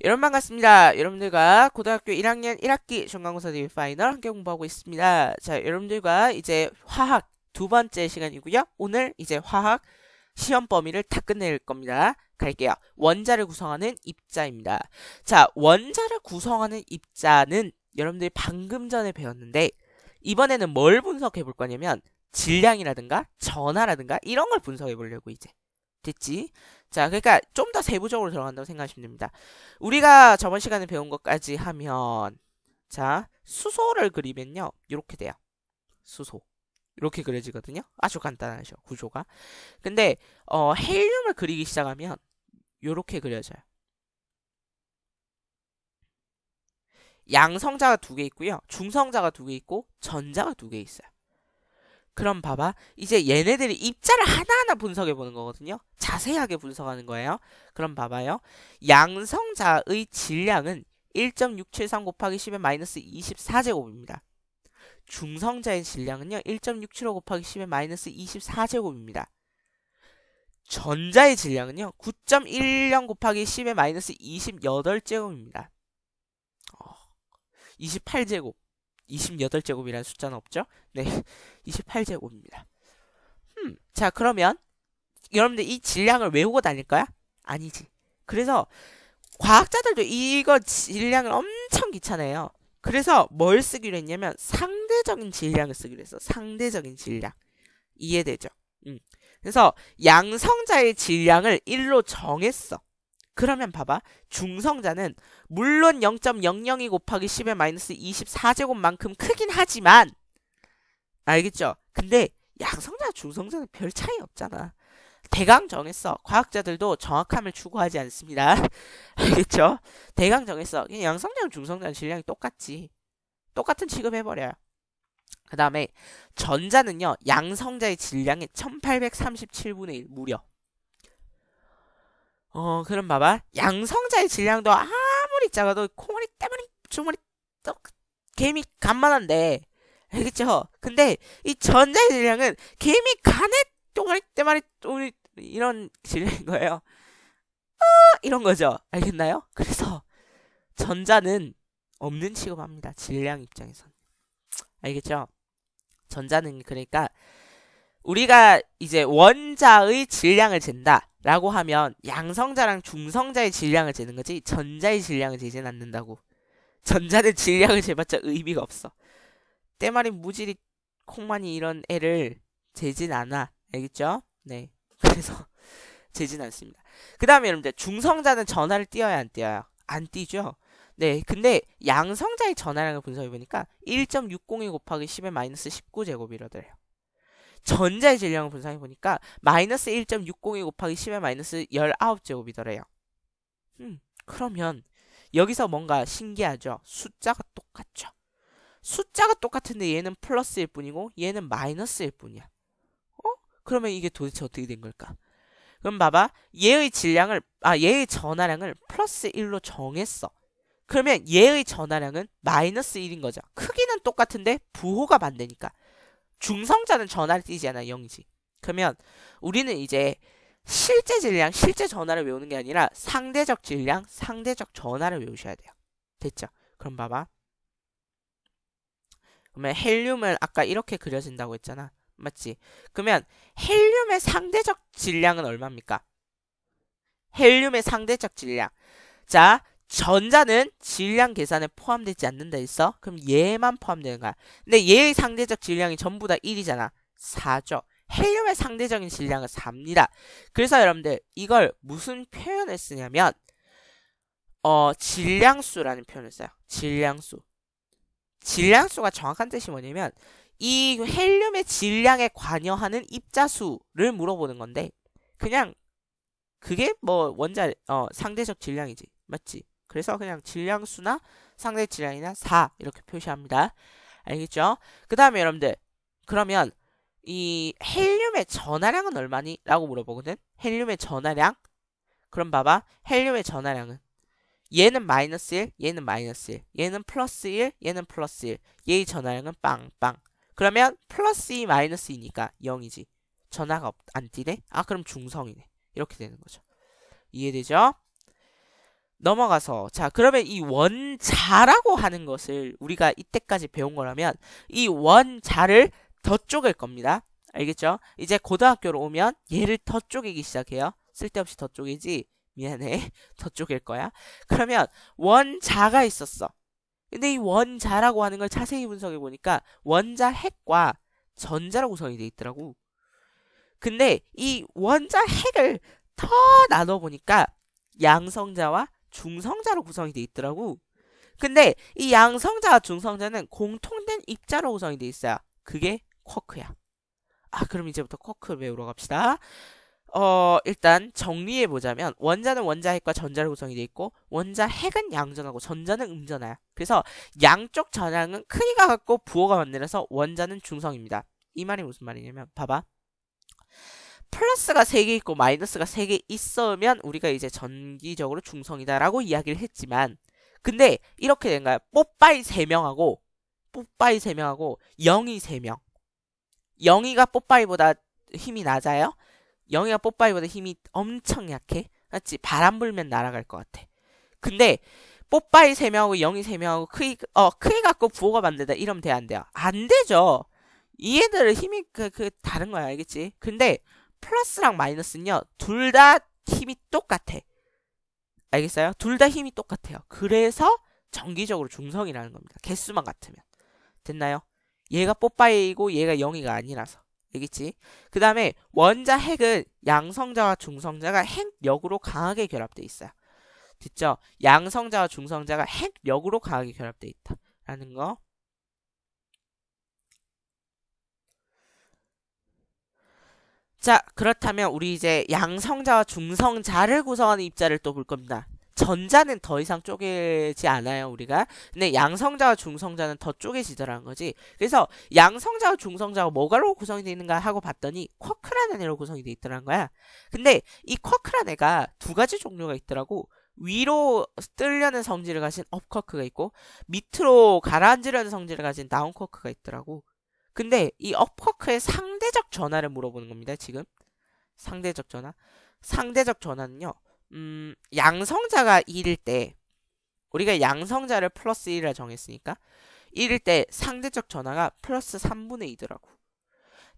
여러분 반갑습니다. 여러분들과 고등학교 1학년 1학기 중간고사 대비 파이널 함께 공부하고 있습니다. 자, 여러분들과 이제 화학 두 번째 시간이고요. 오늘 이제 화학 시험 범위를 다 끝낼 겁니다. 갈게요. 원자를 구성하는 입자입니다. 자, 원자를 구성하는 입자는 여러분들이 방금 전에 배웠는데 이번에는 뭘 분석해 볼 거냐면 질량이라든가 전하라든가 이런 걸 분석해 보려고 이제. 됐지? 자, 그러니까 좀 더 세부적으로 들어간다고 생각하시면 됩니다. 우리가 저번 시간에 배운 것까지 하면 자, 수소를 그리면요. 이렇게 돼요. 수소. 이렇게 그려지거든요. 아주 간단하죠. 구조가. 근데 헬륨을 그리기 시작하면 이렇게 그려져요. 양성자가 두 개 있고요. 중성자가 두 개 있고 전자가 두 개 있어요. 그럼 봐봐. 이제 얘네들이 입자를 하나하나 분석해 보는 거거든요. 자세하게 분석하는 거예요. 그럼 봐봐요. 양성자의 질량은 1.673 곱하기 10의 마이너스 24제곱입니다. 중성자의 질량은요. 1.675 곱하기 10의 마이너스 24제곱입니다. 전자의 질량은요. 9.10 곱하기 10의 마이너스 28제곱입니다. 28제곱. 28제곱이라는 숫자는 없죠? 네, 28제곱입니다. 자, 그러면 여러분들 이 질량을 외우고 다닐 거야? 아니지. 그래서 과학자들도 이거 질량을 엄청 귀찮아해요. 그래서 뭘 쓰기로 했냐면 상대적인 질량을 쓰기로 했어. 상대적인 질량. 이해되죠? 그래서 양성자의 질량을 1로 정했어. 그러면 봐봐. 중성자는 물론 0.002 곱하기 10의 마이너스 24제곱만큼 크긴 하지만 알겠죠? 근데 양성자, 중성자는 별 차이 없잖아. 대강 정했어. 과학자들도 정확함을 추구하지 않습니다. 알겠죠? 대강 정했어. 그냥 양성자랑 중성자는 질량이 똑같지. 똑같은 취급해버려요. 그 다음에 전자는요. 양성자의 질량의 1837분의 1 무려. 그럼 봐봐. 양성자의 질량도 아무리 작아도 콩알이, 떼머리, 주머리, 개미 간만한데. 알겠죠? 근데 이 전자의 질량은 개미 간에 똥알이, 떼머리, 똥이 이런 질량인 거예요. 이런 거죠. 알겠나요? 그래서 전자는 없는 취급합니다. 질량 입장에선. 알겠죠? 전자는 그러니까 우리가 이제 원자의 질량을 잰다 라고 하면 양성자랑 중성자의 질량을 재는 거지 전자의 질량을 재진 않는다고. 전자는 질량을 재봤자 의미가 없어. 때말이 무지리 콩만이 이런 애를 재진 않아. 알겠죠? 네. 그래서 재진 않습니다. 그 다음에 여러분들 중성자는 전하를 띄어야 안 띄어요? 안 띄죠? 네. 근데 양성자의 전하량을 분석해보니까 1.602 곱하기 10의 마이너스 19제곱이라더래요. 전자의 질량을 분석해보니까 마이너스 1.602 곱하기 10의 마이너스 19제곱이더래요. 그러면 여기서 뭔가 신기하죠? 숫자가 똑같죠? 숫자가 똑같은데 얘는 플러스일 뿐이고 얘는 마이너스일 뿐이야. 그러면 이게 도대체 어떻게 된 걸까? 그럼 봐봐. 얘의 전하량을 플러스 1로 정했어. 그러면 얘의 전하량은 마이너스 1인 거죠. 크기는 똑같은데 부호가 반대니까. 중성자는 전하를 띄지 않아 0이지. 그러면 우리는 이제 실제 질량, 실제 전하를 외우는 게 아니라 상대적 질량, 상대적 전하를 외우셔야 돼요. 됐죠? 그럼 봐봐. 그러면 헬륨을 아까 이렇게 그려진다고 했잖아. 맞지? 그러면 헬륨의 상대적 질량은 얼마입니까? 헬륨의 상대적 질량. 자, 전자는 질량 계산에 포함되지 않는다 했어? 그럼 얘만 포함되는 거야. 근데 얘의 상대적 질량이 전부 다 1이잖아. 4죠. 헬륨의 상대적인 질량은 4입니다. 그래서 여러분들 이걸 무슨 표현을 쓰냐면 질량수라는 표현을 써요. 질량수. 질량수가 정확한 뜻이 뭐냐면 이 헬륨의 질량에 관여하는 입자수를 물어보는 건데 그냥 그게 뭐 상대적 질량이지. 맞지? 그래서 그냥 질량수나 상대 질량이나 4 이렇게 표시합니다. 알겠죠? 그 다음에 여러분들 그러면 이 헬륨의 전하량은 얼마니? 라고 물어보거든. 헬륨의 전하량. 그럼 봐봐. 헬륨의 전하량은 얘는 마이너스 1, 얘는 마이너스 1, 얘는 플러스 1, 얘는 플러스 1. 얘의 전하량은 빵빵. 그러면 플러스 2 마이너스 2니까 0이지. 전하가 안 띄네? 그럼 중성이네. 이렇게 되는 거죠. 이해되죠? 넘어가서 자 그러면 이 원자라고 하는 것을 우리가 이때까지 배운 거라면 이 원자를 더 쪼갤 겁니다. 알겠죠? 이제 고등학교로 오면 얘를 더 쪼개기 시작해요. 쓸데없이 더 쪼개지. 미안해. 더 쪼갤 거야. 그러면 원자가 있었어. 근데 이 원자라고 하는 걸 자세히 분석해 보니까 원자 핵과 전자로 구성이 돼 있더라고. 근데 이 원자 핵을 더 나눠 보니까 양성자와 중성자로 구성이 돼 있더라고. 근데 이 양성자와 중성자는 공통된 입자로 구성이 돼 있어요. 그게 쿼크야. 그럼 이제부터 쿼크 배우러 갑시다. 일단 정리해보자면 원자는 원자 핵과 전자로 구성이 돼 있고 원자 핵은 양전하고 전자는 음전하야. 그래서 양쪽 전향은 크기가 같고 부호가 만들어서 원자는 중성입니다. 이 말이 무슨 말이냐면 봐봐. 플러스가 3개 있고 마이너스가 3개 있으면 우리가 이제 전기적으로 중성이다라고 이야기를 했지만 근데 이렇게 된 거야. 뽀빠이 3명하고 0이 3명. 0이가 뽀빠이보다 힘이 낮아요? 0이가 뽀빠이보다 힘이 엄청 약해? 맞지? 바람 불면 날아갈 것 같아. 근데 뽀빠이 3명하고 0이 3명하고 크기 갖고 부호가 만들다 이러면 돼, 안 돼요? 안 되죠. 얘들은 힘이 다른 거야, 알겠지? 근데 플러스랑 마이너스는요, 둘 다 힘이 똑같아. 알겠어요? 둘 다 힘이 똑같아요. 그래서 정기적으로 중성이라는 겁니다. 개수만 같으면. 됐나요? 얘가 뽀빠이고 얘가 0이가 아니라서. 알겠지? 그 다음에 원자 핵은 양성자와 중성자가 핵력으로 강하게 결합되어 있어요. 됐죠? 양성자와 중성자가 핵력으로 강하게 결합되어 있다. 라는 거. 자, 그렇다면 우리 이제 양성자와 중성자를 구성하는 입자를 또 볼 겁니다. 전자는 더 이상 쪼개지 않아요, 우리가. 근데 양성자와 중성자는 더 쪼개지더라는 거지. 그래서 양성자와 중성자가 뭐가로 구성이 되어 있는가 하고 봤더니 쿼크라는 애로 구성이 되어 있더라는 거야. 근데 이 쿼크라는 애가 두 가지 종류가 있더라고. 위로 뜨려는 성질을 가진 업쿼크가 있고 밑으로 가라앉으려는 성질을 가진 다운쿼크가 있더라고. 근데 이 업쿼크의 상대적 전하를 물어보는 겁니다, 지금. 상대적 전하. 상대적 전하는요. 양성자가 1일 때 우리가 양성자를 플러스 1이라 정했으니까 1일 때 상대적 전하가 플러스 3분의 2더라고.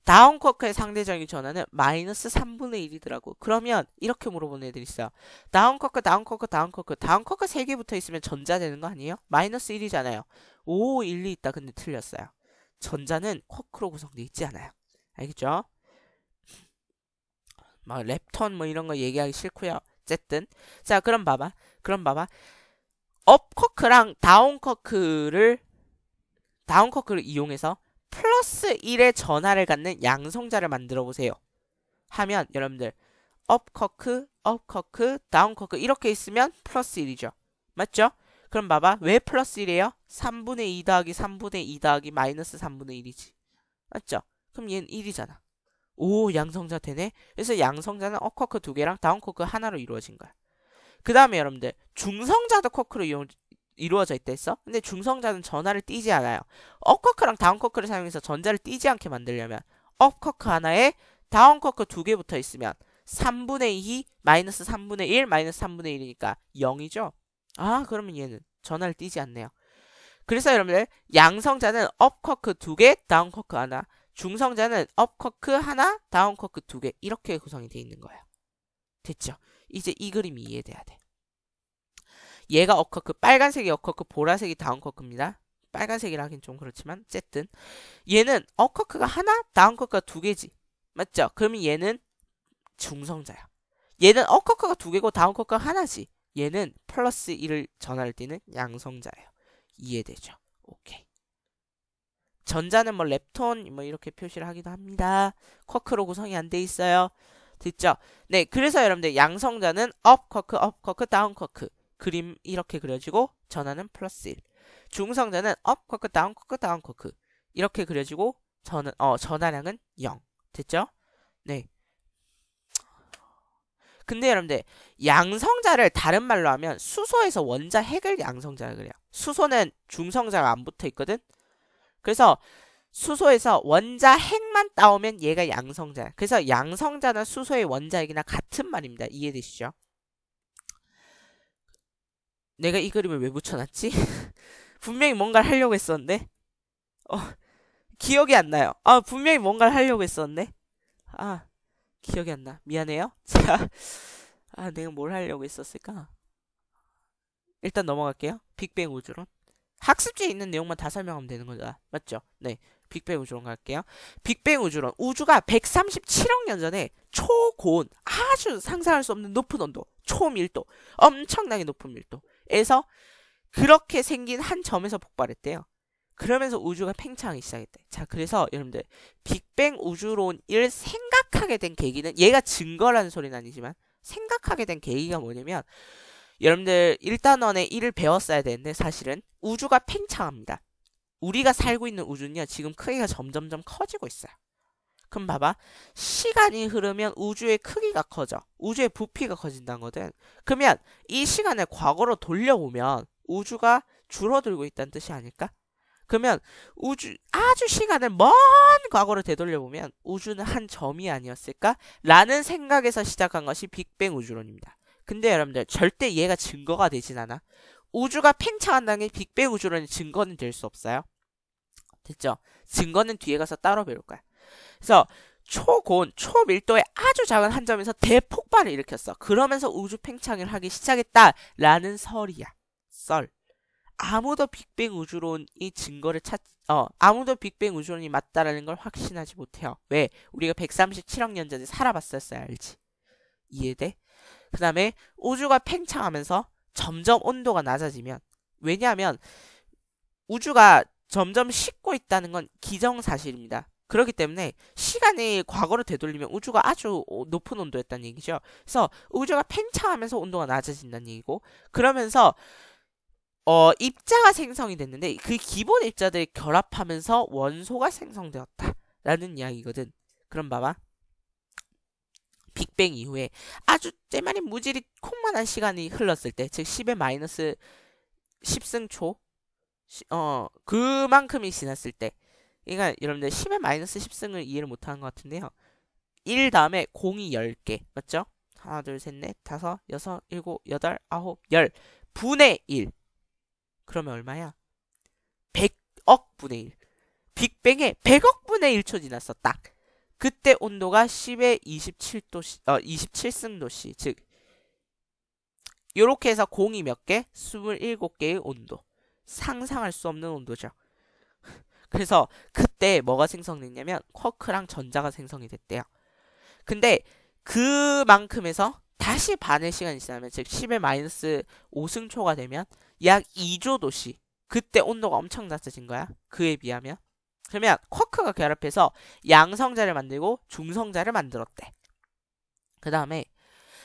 다운쿼크의 상대적인 전하는 마이너스 3분의 1이더라고. 그러면 이렇게 물어보는 애들이 있어요. 다운쿼크 3개 붙어 있으면 전자 되는 거 아니에요? 마이너스 1이잖아요. 오, 1이 있다. 근데 틀렸어요. 전자는 쿼크로 구성되어 있지 않아요. 알겠죠? 막 렙톤 뭐 이런 거 얘기하기 싫고요. 어쨌든 자 그럼 봐봐. 업쿼크랑 다운쿼크를 이용해서 플러스 1의 전하를 갖는 양성자를 만들어 보세요. 하면 여러분들 업쿼크, 다운쿼크 이렇게 있으면 플러스 1이죠. 맞죠? 그럼 봐봐. 왜 플러스 1이에요? 3분의 2 더하기 3분의 2 더하기 마이너스 3분의 1이지. 맞죠? 그럼 얘는 1이잖아. 오, 양성자 되네? 그래서 양성자는 업쿼크 2개랑 다운쿼크 하나로 이루어진 거야. 그 다음에 여러분들 중성자도 쿼크로 이루어져 있다 했어? 근데 중성자는 전하를 띄지 않아요. 업쿼크랑 다운쿼크를 사용해서 전자를 띄지 않게 만들려면 업쿼크 하나에 다운쿼크 2개 붙어 있으면 3분의 2 마이너스 3분의 1 마이너스 3분의 1이니까 0이죠? 그러면 얘는 전하를 띄지 않네요. 그래서 여러분들 양성자는 업쿼크 2개, 다운쿼크 하나, 중성자는 업쿼크 하나, 다운쿼크 2개 이렇게 구성이 되어 있는 거예요. 됐죠? 이제 이 그림이 이해돼야 돼. 얘가 업쿼크, 빨간색이 업쿼크, 보라색이 다운쿼크입니다. 빨간색이라 하긴 좀 그렇지만 어쨌든 얘는 업쿼크가 하나, 다운쿼크가 2개지. 맞죠? 그러면 얘는 중성자야. 얘는 업쿼크가 2개고 다운쿼크가 하나지. 얘는 플러스 1을 전하를 띄는 양성자예요. 이해되죠? 오케이. 전자는 뭐 렙톤 뭐 이렇게 표시를 하기도 합니다. 쿼크로 구성이 안 돼 있어요. 됐죠? 네, 그래서 여러분들 양성자는 업쿼크, 다운쿼크 그림 이렇게 그려지고 전하는 플러스 1. 중성자는 업쿼크, 다운쿼크 이렇게 그려지고 전하량은 0. 됐죠? 네. 근데 여러분들 양성자를 다른 말로 하면 수소에서 원자 핵을 양성자라 그래요. 수소는 중성자가 안 붙어 있거든. 그래서 수소에서 원자 핵만 따오면 얘가 양성자야. 그래서 양성자나 수소의 원자 핵이나 같은 말입니다. 이해되시죠? 내가 이 그림을 왜 붙여놨지? 분명히 뭔가를 하려고 했었는데. 어, 기억이 안 나요. 분명히 뭔가를 하려고 했었는데. 기억이 안 나. 미안해요. 자, 내가 뭘 하려고 했었을까? 일단 넘어갈게요. 빅뱅 우주론. 학습지에 있는 내용만 다 설명하면 되는 거죠. 맞죠? 네. 빅뱅 우주론 갈게요. 빅뱅 우주론. 우주가 137억 년 전에 초고온, 아주 상상할 수 없는 높은 온도, 초밀도, 엄청나게 높은 밀도에서 그렇게 생긴 한 점에서 폭발했대요. 그러면서 우주가 팽창하기 시작했대. 자, 그래서 여러분들 빅뱅 우주론을 생각하게 된 계기는, 얘가 증거라는 소리는 아니지만 생각하게 된 계기가 뭐냐면, 여러분들 1단원에 1을 배웠어야 되는데 사실은 우주가 팽창합니다. 우리가 살고 있는 우주는요, 지금 크기가 점점점 커지고 있어요. 그럼 봐봐. 시간이 흐르면 우주의 크기가 커져. 우주의 부피가 커진다는 거든. 그러면 이 시간을 과거로 돌려보면 우주가 줄어들고 있다는 뜻이 아닐까? 그러면 아주 시간을 먼 과거로 되돌려보면 우주는 한 점이 아니었을까? 라는 생각에서 시작한 것이 빅뱅 우주론입니다. 근데 여러분들 절대 얘가 증거가 되진 않아. 우주가 팽창한다는 게 빅뱅 우주론의 증거는 될 수 없어요. 됐죠? 증거는 뒤에 가서 따로 배울 거야. 그래서 초고온, 초밀도의 아주 작은 한 점에서 대폭발을 일으켰어. 그러면서 우주 팽창을 하기 시작했다라는 설이야. 썰. 아무도 빅뱅 우주론이 아무도 빅뱅 우주론이 맞다라는 걸 확신하지 못해요. 왜? 우리가 137억 년 전에 살아봤었어야 알지. 이해돼? 그 다음에 우주가 팽창하면서 점점 온도가 낮아지면, 왜냐하면 우주가 점점 식고 있다는 건 기정사실입니다. 그렇기 때문에 시간이 과거로 되돌리면 우주가 아주 높은 온도였다는 얘기죠. 그래서 우주가 팽창하면서 온도가 낮아진다는 얘기고, 그러면서 입자가 생성이 됐는데 그 기본 입자들이 결합하면서 원소가 생성되었다라는 이야기거든. 그럼 봐봐. 빅뱅 이후에 아주 째마리 무지리 콩만한 시간이 흘렀을 때, 즉 10의 마이너스 10승초, 그만큼이 지났을 때, 그러니까 여러분들 10의 마이너스 10승을 이해를 못하는 것 같은데요. 1 다음에 공이 10개 맞죠? 하나 둘 셋 넷 다섯 여섯 일곱 여덟 아홉 열 분의 1. 그러면 얼마야? 100억 분의 1. 빅뱅에 100억 분의 1초 지났어. 딱. 그때 온도가 10의 27승도씨. 즉 요렇게 해서 공이 몇 개? 27개의 온도. 상상할 수 없는 온도죠. 그래서 그때 뭐가 생성됐냐면 쿼크랑 전자가 생성이 됐대요. 근데 그만큼에서 다시 반의 시간이 지나면, 즉 10의 마이너스 5승초가 되면 약 2조 도씨. 그때 온도가 엄청 낮아진 거야. 그에 비하면. 그러면 쿼크가 결합해서 양성자를 만들고 중성자를 만들었대. 그 다음에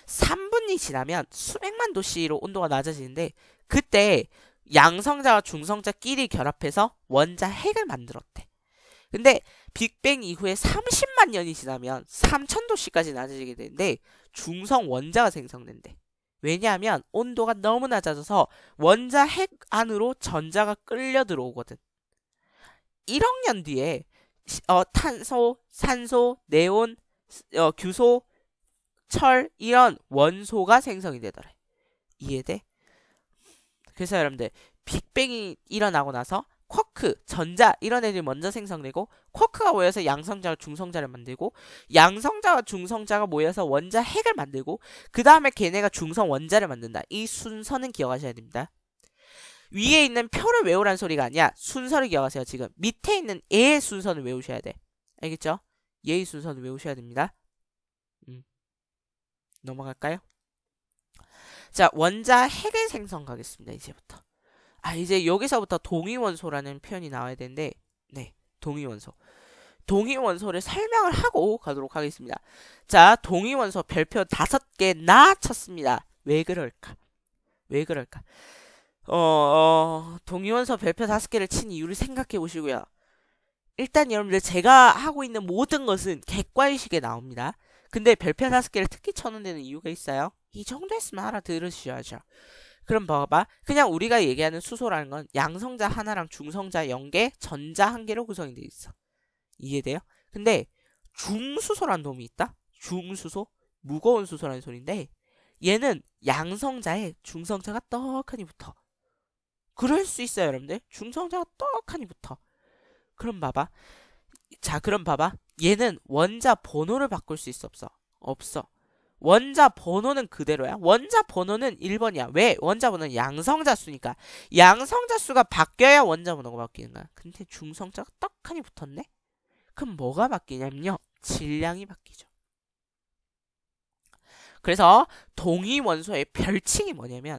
3분이 지나면 수백만 도씨로 온도가 낮아지는데, 그때 양성자와 중성자끼리 결합해서 원자 핵을 만들었대. 근데 빅뱅 이후에 30만 년이 지나면 3000도씨까지 낮아지게 되는데 중성 원자가 생성된대. 왜냐하면 온도가 너무 낮아져서 원자 핵 안으로 전자가 끌려 들어오거든. 1억 년 뒤에 탄소, 산소, 네온, 규소, 철 이런 원소가 생성이 되더래. 이해돼? 그래서 여러분들 빅뱅이 일어나고 나서 쿼크, 전자 이런 애들이 먼저 생성되고, 쿼크가 모여서 양성자와 중성자를 만들고, 양성자와 중성자가 모여서 원자 핵을 만들고, 그 다음에 걔네가 중성 원자를 만든다. 이 순서는 기억하셔야 됩니다. 위에 있는 표를 외우란 소리가 아니야. 순서를 기억하세요. 지금 밑에 있는 얘의 순서는 외우셔야 돼. 알겠죠? 얘의 순서는 외우셔야 됩니다. 넘어갈까요? 자, 원자 핵의 생성 가겠습니다. 이제부터. 이제 여기서부터 동위원소라는 표현이 나와야 되는데, 네, 동위원소. 동위원소를 설명을 하고 가도록 하겠습니다. 자, 동위원소 별표 5개나 쳤습니다. 왜 그럴까? 왜 그럴까? 동위원소 별표 5개를 친 이유를 생각해 보시고요. 일단 여러분들 제가 하고 있는 모든 것은 객관식에 나옵니다. 근데 별표 5개를 특히 쳐놓은 데는 이유가 있어요. 이 정도 했으면 알아들으셔야죠. 그럼 봐봐. 그냥 우리가 얘기하는 수소라는 건 양성자 하나랑 중성자 0개, 전자 1개로 구성이 되어 있어. 이해돼요? 근데 중수소라는 놈이 있다? 중수소? 무거운 수소라는 소리인데, 얘는 양성자에 중성자가 떡하니 붙어. 그럴 수 있어요, 여러분들. 중성자가 떡하니 붙어. 그럼 봐봐. 자, 그럼 봐봐. 얘는 원자 번호를 바꿀 수 있어, 없어? 없어. 원자 번호는 그대로야. 원자 번호는 1번이야. 왜? 원자 번호는 양성자 수니까. 양성자 수가 바뀌어야 원자 번호가 바뀌는 거야. 근데 중성자가 떡하니 붙었네? 그럼 뭐가 바뀌냐면요. 질량이 바뀌죠. 그래서 동위원소의 별칭이 뭐냐면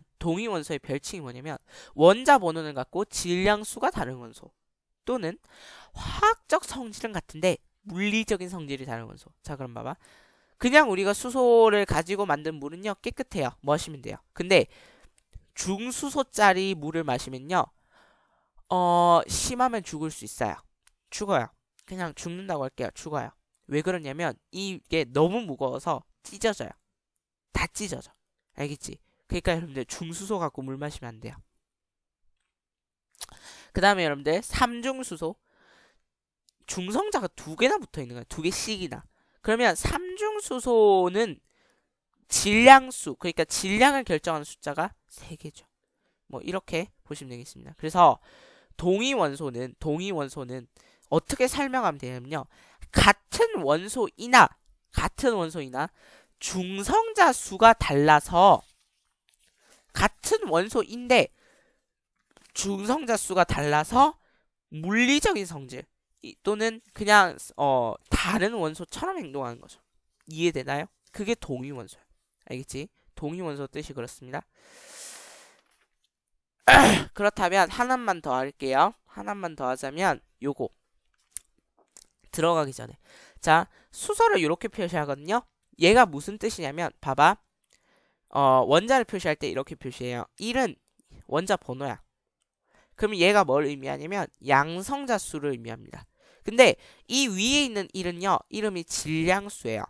원자 번호는 같고 질량 수가 다른 원소 또는 화학적 성질은 같은데 물리적인 성질이 다른 원소. 자, 그럼 봐봐. 그냥 우리가 수소를 가지고 만든 물은요 깨끗해요. 마시면 돼요. 근데 중수소짜리 물을 마시면요 심하면 죽을 수 있어요. 죽어요. 그냥 죽는다고 할게요. 죽어요. 왜 그러냐면 이게 너무 무거워서 찢어져요. 다 찢어져. 알겠지? 그러니까 여러분들 중수소 갖고 물 마시면 안 돼요. 그 다음에 여러분들 삼중수소. 중성자가 2개나 붙어 있는 거야. 2개씩이나. 그러면 삼중수소는 질량수, 그러니까 질량을 결정하는 숫자가 3개죠. 뭐 이렇게 보시면 되겠습니다. 그래서 동위원소는 어떻게 설명하면 되냐면요. 같은 원소이나 중성자 수가 달라서 같은 원소인데 중성자 수가 달라서 물리적인 성질 또는 그냥 다른 원소처럼 행동하는 거죠. 이해되나요? 그게 동위원소예요. 알겠지? 동위원소 뜻이 그렇습니다. 그렇다면 하나만 더 할게요. 하나만 더 하자면 요거 들어가기 전에 자 수소를 이렇게 표시하거든요. 얘가 무슨 뜻이냐면 봐봐. 원자를 표시할 때 이렇게 표시해요. 1은 원자 번호야. 그럼 얘가 뭘 의미하냐면 양성자 수를 의미합니다. 근데 이 위에 있는 1은요. 이름이 질량수예요.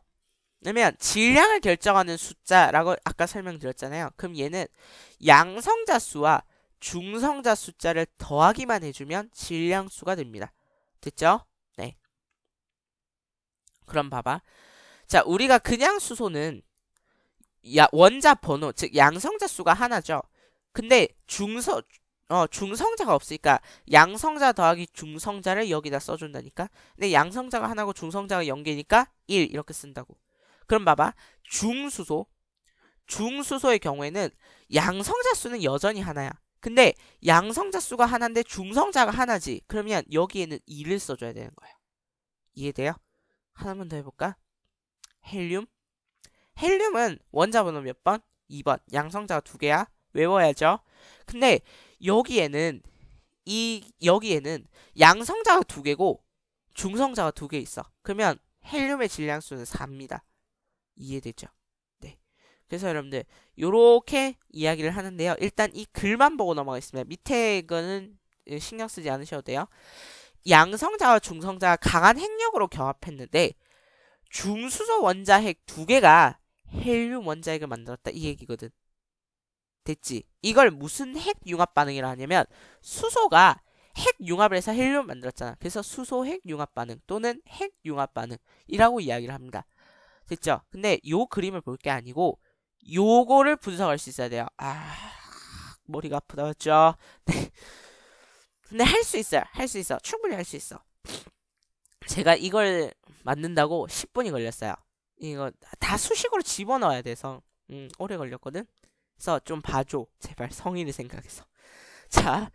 그러면 질량을 결정하는 숫자라고 아까 설명드렸잖아요. 그럼 얘는 양성자 수와 중성자 숫자를 더하기만 해주면 질량수가 됩니다. 됐죠? 네. 그럼 봐봐. 자, 우리가 그냥 수소는 원자 번호, 즉 양성자 수가 하나죠. 근데 중성자가 없으니까 양성자 더하기 중성자를 여기다 써준다니까. 근데 양성자가 하나고 중성자가 0개니까 1 이렇게 쓴다고. 그럼 봐봐. 중수소의 경우에는 양성자 수는 여전히 하나야. 근데 양성자 수가 하나인데 중성자가 하나지. 그러면 여기에는 2를 써줘야 되는 거예요. 이해돼요? 하나만 더 해볼까? 헬륨은 원자 번호 몇 번? 2번. 양성자가 2개야. 외워야죠. 근데 여기에는 양성자가 2개고 중성자가 2개 있어. 그러면 헬륨의 질량수는 4입니다. 이해되죠? 네. 그래서 여러분들 요렇게 이야기를 하는데요. 일단 이 글만 보고 넘어가겠습니다. 밑에 거는 신경 쓰지 않으셔도 돼요. 양성자와 중성자가 강한 핵력으로 결합했는데 중수소 원자핵 2개가 헬륨 원자핵을 만들었다. 이 얘기거든. 됐지? 이걸 무슨 핵 융합 반응이라 하냐면 수소가 핵 융합을 해서 헬륨을 만들었잖아. 그래서 수소 핵 융합 반응 또는 핵 융합 반응이라고 이야기를 합니다. 됐죠? 근데 요 그림을 볼 게 아니고 요거를 분석할 수 있어야 돼요. 머리가 아프다 맞죠? 네. 근데 할 수 있어요. 할 수 있어. 충분히 할 수 있어. 제가 이걸 만든다고 10분이 걸렸어요. 이거 다 수식으로 집어넣어야 돼서 오래 걸렸거든. 그래서 좀 봐줘. 제발 성의를 생각해서. 자,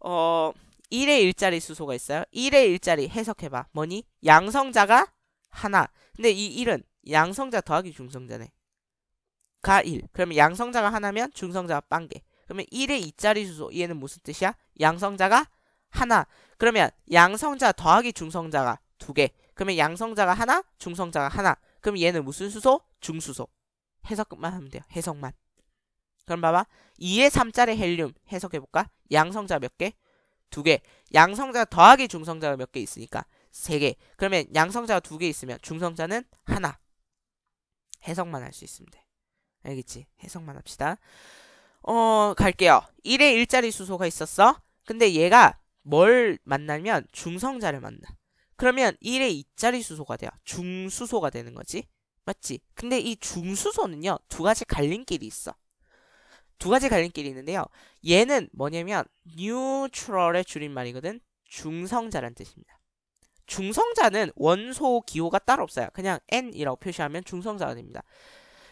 1의 1짜리 수소가 있어요. 1의 1짜리 해석해봐. 뭐니? 양성자가 하나. 근데 이 1은 양성자 더하기 중성자네. 가 1. 그러면 양성자가 하나면 중성자가 빵개. 그러면 1의 2짜리 수소. 얘는 무슨 뜻이야? 양성자가 하나. 그러면 양성자 더하기 중성자가 2개. 그러면 양성자가 하나, 중성자가 하나. 그럼 얘는 무슨 수소? 중수소. 해석만 하면 돼요. 해석만. 그럼 봐봐. 2의 3짜리 헬륨 해석해볼까? 양성자 몇 개? 2개. 양성자 더하기 중성자가 몇 개 있으니까 3개. 그러면 양성자가 2개 있으면 중성자는 하나. 해석만 할 수 있으면 돼. 알겠지? 해석만 합시다. 갈게요. 1의 1짜리 수소가 있었어. 근데 얘가 뭘 만나면 중성자를 만나. 그러면 1의 2짜리 수소가 돼요. 중수소가 되는 거지. 맞지? 근데 이 중수소는요, 두 가지 갈림길이 있어. 두 가지 갈림길이 있는데요. 얘는 뭐냐면 뉴트럴의 줄임말이거든. 중성자란 뜻입니다. 중성자는 원소 기호가 따로 없어요. 그냥 n이라고 표시하면 중성자가 됩니다.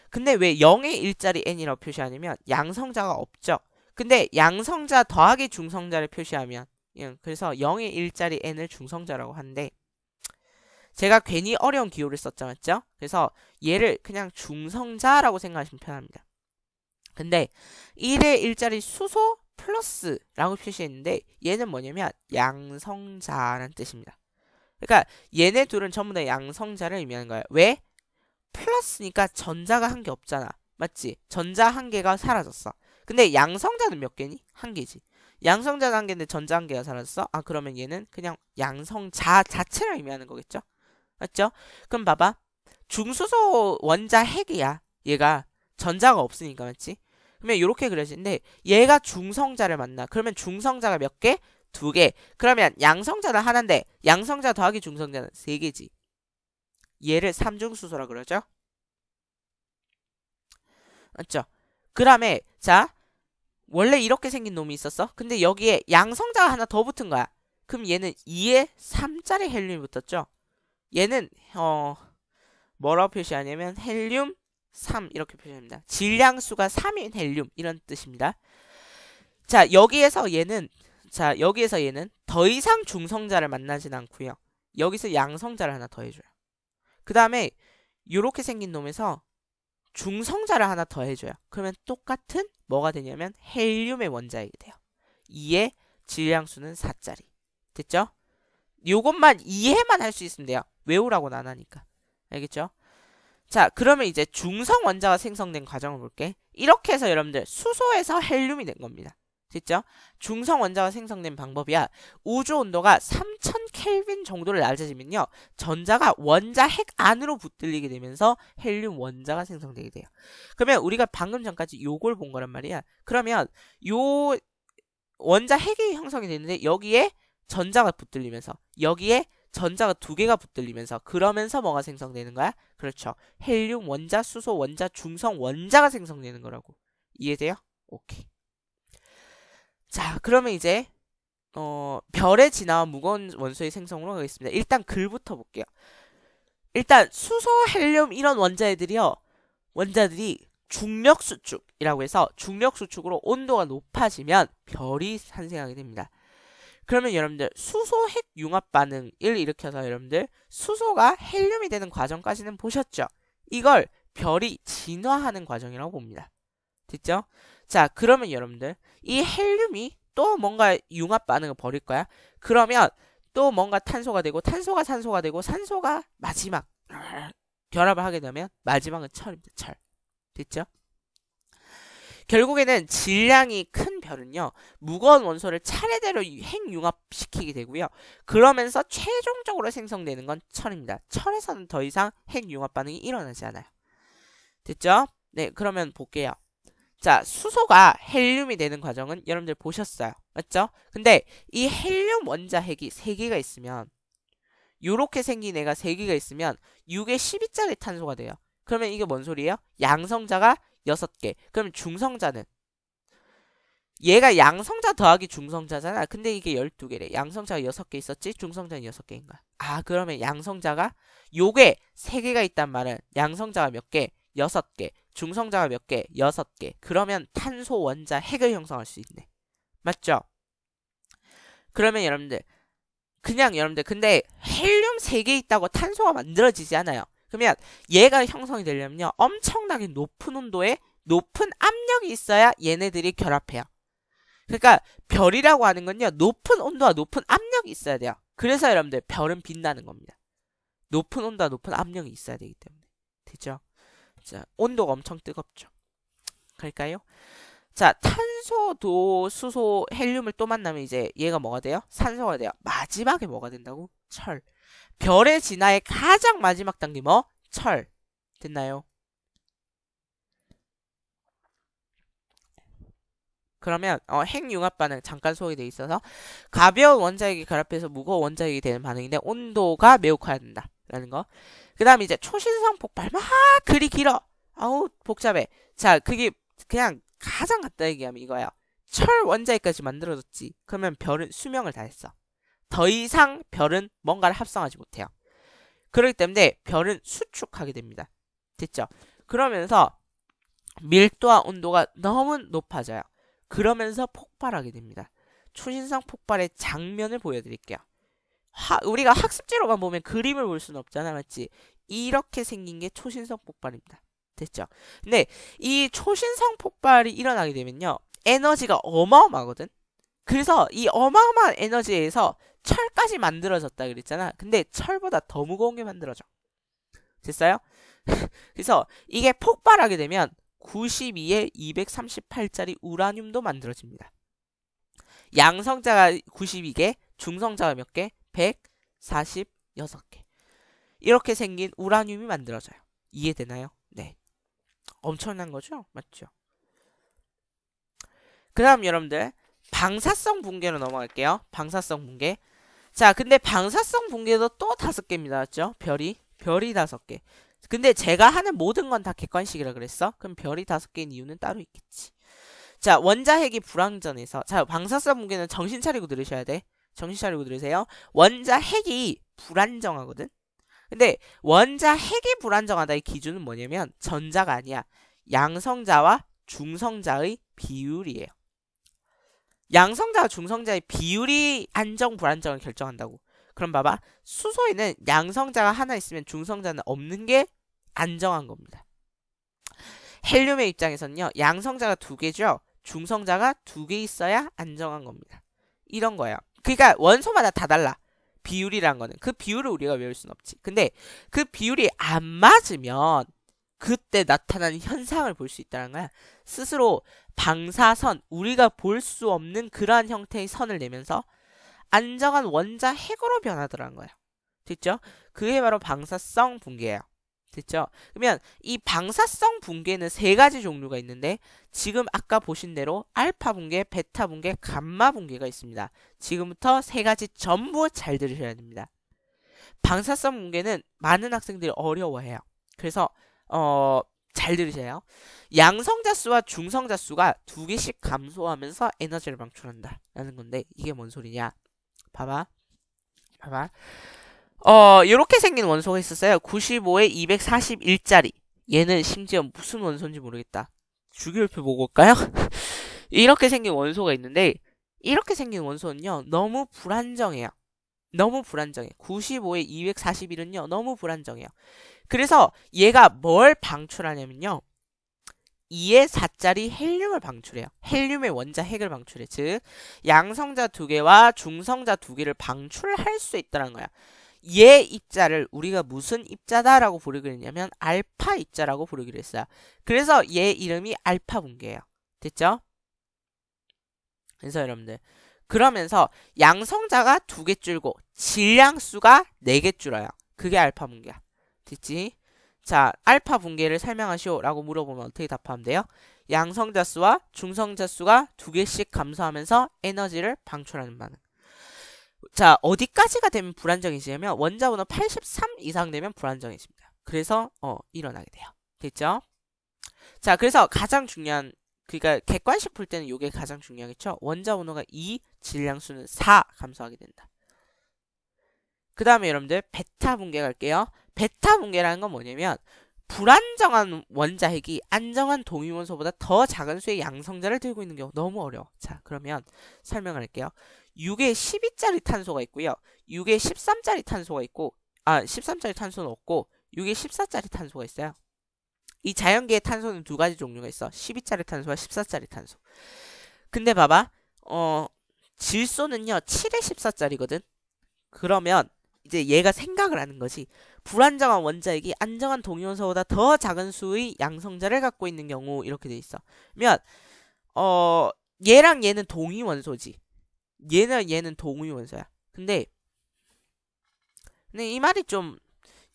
근데 왜 0의 일자리 n이라고 표시하냐면 양성자가 없죠. 근데 양성자 더하기 중성자를 표시하면 그래서 0의 일자리 n을 중성자라고 하는데 제가 괜히 어려운 기호를 썼죠. 맞죠? 그래서 얘를 그냥 중성자라고 생각하시면 편합니다. 근데 1의 일자리 수소 플러스라고 표시했는데 얘는 뭐냐면 양성자라는 뜻입니다. 그러니까 얘네 둘은 전부 다 양성자를 의미하는 거예요. 왜? 플러스니까 전자가 한 개 없잖아. 맞지? 전자 한 개가 사라졌어. 근데 양성자는 몇 개니? 한 개지. 양성자는 한 개인데 전자 한 개가 사라졌어? 아, 그러면 얘는 그냥 양성자 자체를 의미하는 거겠죠? 맞죠? 그럼 봐봐. 중수소 원자 핵이야. 얘가 전자가 없으니까, 맞지? 그러면 이렇게 그려지는데 얘가 중성자를 만나. 그러면 중성자가 몇 개? 두 개. 그러면 양성자는 하나인데 양성자 더하기 중성자는 세 개지. 얘를 삼중수소라 그러죠? 맞죠? 그 다음에 자 원래 이렇게 생긴 놈이 있었어. 근데 여기에 양성자가 하나 더 붙은 거야. 그럼 얘는 2에 3짜리 헬륨이 붙었죠? 얘는 뭐라고 표시하냐면 헬륨 3 이렇게 표시합니다. 질량수가 3인 헬륨 이런 뜻입니다. 자 여기에서 얘는 더 이상 중성자를 만나진 않고요. 여기서 양성자를 하나 더 해줘요. 그 다음에 요렇게 생긴 놈에서 중성자를 하나 더 해줘요. 그러면 똑같은 뭐가 되냐면 헬륨의 원자핵이 돼요. 2의 질량수는 4짜리. 됐죠? 요것만 이해만 할 수 있으면 돼요. 외우라고는 안 하니까. 알겠죠? 자, 그러면 이제 중성 원자가 생성된 과정을 볼게. 이렇게 해서 여러분들 수소에서 헬륨이 된 겁니다. 됐죠? 중성 원자가 생성된 방법이야. 우주 온도가 3000 켈빈 정도를 낮아지면요. 전자가 원자 핵 안으로 붙들리게 되면서 헬륨 원자가 생성되게 돼요. 그러면 우리가 방금 전까지 요걸 본 거란 말이야. 그러면 요 원자 핵이 형성이 되는데 여기에 전자가 붙들리면서 여기에 전자가 두 개가 붙들리면서 그러면서 뭐가 생성되는 거야? 그렇죠. 헬륨 원자, 수소 원자, 중성 원자가 생성되는 거라고. 이해돼요? 오케이. 자, 그러면 이제 별에 지나온 무거운 원소의 생성으로 가겠습니다. 일단 글부터 볼게요. 일단 수소, 헬륨 이런 원자들이 중력 수축이라고 해서 중력 수축으로 온도가 높아지면 별이 탄생하게 됩니다. 그러면 여러분들 수소 핵 융합 반응을 일으켜서 여러분들 수소가 헬륨이 되는 과정까지는 보셨죠? 이걸 별이 진화하는 과정이라고 봅니다. 됐죠? 자, 그러면 여러분들 이 헬륨이 또 뭔가 융합 반응을 벌일 거야. 그러면 또 뭔가 탄소가 되고 탄소가 산소가 되고 산소가 마지막 결합을 하게 되면 마지막은 철입니다. 철. 됐죠? 결국에는 질량이 큰 별은요. 무거운 원소를 차례대로 핵융합시키게 되고요. 그러면서 최종적으로 생성되는 건 철입니다. 철에서는 더 이상 핵융합 반응이 일어나지 않아요. 됐죠? 네, 그러면 볼게요. 자, 수소가 헬륨이 되는 과정은 여러분들 보셨어요. 맞죠? 근데 이 헬륨 원자 핵이 3개가 있으면 요렇게 생긴 애가 3개가 있으면 6에 12짜리 탄소가 돼요. 그러면 이게 뭔 소리예요? 양성자가 6개. 그럼 중성자는 얘가 양성자 더하기 중성자잖아. 근데 이게 12개래. 양성자가 6개 있었지? 중성자는 6개인 거야. 아, 그러면 양성자가 요게 3개가 있단 말은 양성자가 몇 개? 6개. 중성자가 몇 개? 6개. 그러면 탄소 원자 핵을 형성할 수 있네. 맞죠? 그러면 여러분들 근데 헬륨 3개 있다고 탄소가 만들어지지 않아요. 그러면 얘가 형성이 되려면요. 엄청나게 높은 온도에 높은 압력이 있어야 얘네들이 결합해요. 그러니까 별이라고 하는 건요. 높은 온도와 높은 압력이 있어야 돼요. 그래서 여러분들 별은 빛나는 겁니다. 높은 온도와 높은 압력이 있어야 되기 때문에. 되죠? 자, 온도가 엄청 뜨겁죠. 갈까요? 자, 탄소도 수소, 헬륨을 또 만나면 이제 얘가 뭐가 돼요? 산소가 돼요. 마지막에 뭐가 된다고? 철. 별의 진화의 가장 마지막 단계 뭐? 철. 됐나요? 그러면 핵융합 반응 잠깐 소개되어 있어서 가벼운 원자핵이 결합해서 무거운 원자핵이 되는 반응인데 온도가 매우 커야 된다. 라는 거. 그 다음에 이제 초신성 폭발. 막 글이 길어. 아우, 복잡해. 자, 그게 그냥 가장 간단하게 얘기하면 이거야. 철 원자핵까지 만들어졌지. 그러면 별은 수명을 다했어. 더 이상 별은 뭔가를 합성하지 못해요. 그렇기 때문에 별은 수축하게 됩니다. 됐죠? 그러면서 밀도와 온도가 너무 높아져요. 그러면서 폭발하게 됩니다. 초신성 폭발의 장면을 보여드릴게요. 우리가 학습지로만 보면 그림을 볼 수는 없잖아, 맞지? 이렇게 생긴 게 초신성 폭발입니다. 됐죠? 근데 이 초신성 폭발이 일어나게 되면요, 에너지가 어마어마하거든? 그래서 이 어마어마한 에너지에서 철까지 만들어졌다 그랬잖아. 근데 철보다 더 무거운 게 만들어져. 됐어요? 그래서 이게 폭발하게 되면 92에 238짜리 우라늄도 만들어집니다. 양성자가 92개, 중성자가 몇 개? 146개. 이렇게 생긴 우라늄이 만들어져요. 이해되나요? 네. 엄청난 거죠? 맞죠? 그 다음 여러분들, 방사성 붕괴로 넘어갈게요. 방사성 붕괴. 자, 근데 방사성 붕괴도 또 5개입니다. 맞죠? 별이 5개. 근데 제가 하는 모든 건 다 객관식이라 그랬어? 그럼 별이 5개인 이유는 따로 있겠지. 자, 원자핵이 불완전해서, 자, 방사성 붕괴는 정신 차리고 들으셔야 돼. 정신 차리고 들으세요. 원자핵이 불안정하거든? 근데 원자핵이 불안정하다의 기준은 뭐냐면 전자가 아니야. 양성자와 중성자의 비율이에요. 양성자와 중성자의 비율이 안정, 불안정을 결정한다고. 그럼 봐봐. 수소에는 양성자가 하나 있으면 중성자는 없는 게 안정한 겁니다. 헬륨의 입장에서는요, 양성자가 2개죠. 중성자가 2개 있어야 안정한 겁니다. 이런 거예요. 그러니까 원소마다 다 달라. 비율이란 거는. 그 비율을 우리가 외울 순 없지. 근데 그 비율이 안 맞으면 그때 나타나는 현상을 볼 수 있다는 거야. 스스로 방사선, 우리가 볼 수 없는 그러한 형태의 선을 내면서 안정한 원자핵으로 변하더라는 거야. 됐죠? 그게 바로 방사성 붕괴예요. 됐죠? 그러면 이 방사성 붕괴는 3가지 종류가 있는데 지금 아까 보신 대로 알파 붕괴, 베타 붕괴, 감마 붕괴가 있습니다. 지금부터 3가지 전부 잘 들으셔야 됩니다. 방사성 붕괴는 많은 학생들이 어려워해요. 그래서 잘 들으세요. 양성자 수와 중성자 수가 2개씩 감소하면서 에너지를 방출한다 라는 건데 이게 뭔 소리냐? 봐봐. 요렇게 생긴 원소가 있었어요. 95에 241짜리. 얘는 심지어 무슨 원소인지 모르겠다. 주기율표 보고 올까요? 이렇게 생긴 원소가 있는데 이렇게 생긴 원소는요, 너무 불안정해요. 너무 불안정해. 95에 241은요, 너무 불안정해요. 그래서 얘가 뭘 방출하냐면요, 2에 4짜리 헬륨을 방출해요. 헬륨의 원자핵을 방출해. 즉 양성자 2개와 중성자 2개를 방출할 수 있다는 거야. 얘 입자를 우리가 무슨 입자다라고 부르기로 했냐면 알파 입자라고 부르기로 했어요. 그래서 얘 이름이 알파 붕괴예요. 됐죠? 그래서 여러분들, 그러면서 양성자가 2개 줄고 질량수가 4개 줄어요. 그게 알파 붕괴야. 됐지? 자, 알파 붕괴를 설명하시오 라고 물어보면 어떻게 답하면 돼요? 양성자 수와 중성자 수가 2개씩 감소하면서 에너지를 방출하는 반응. 자, 어디까지가 되면 불안정해지냐면 원자 번호 83 이상 되면 불안정해집니다. 그래서 일어나게 돼요. 됐죠? 자, 그래서 가장 중요한, 그러니까 객관식 풀 때는 이게 가장 중요하겠죠? 원자 번호가 2, 질량수는 4 감소하게 된다. 그 다음에 여러분들 베타 붕괴 갈게요. 베타 붕괴라는 건 뭐냐면 불안정한 원자핵이 안정한 동위원소보다 더 작은 수의 양성자를 들고 있는 경우. 너무 어려워. 자, 그러면 설명을 할게요. 6에 12짜리 탄소가 있고요. 6에 13짜리 탄소가 있고, 13짜리 탄소는 없고 6에 14짜리 탄소가 있어요. 이 자연계의 탄소는 2가지 종류가 있어. 12짜리 탄소와 14짜리 탄소. 근데 봐봐. 질소는요 7에 14짜리거든. 그러면 이제 얘가 생각을 하는 거지. 불안정한 원자핵이 안정한 동위원소보다 더 작은 수의 양성자를 갖고 있는 경우, 이렇게 돼 있어. 그러면 얘랑 얘는 동위원소지. 얘는 동위원소야. 근데 이 말이 좀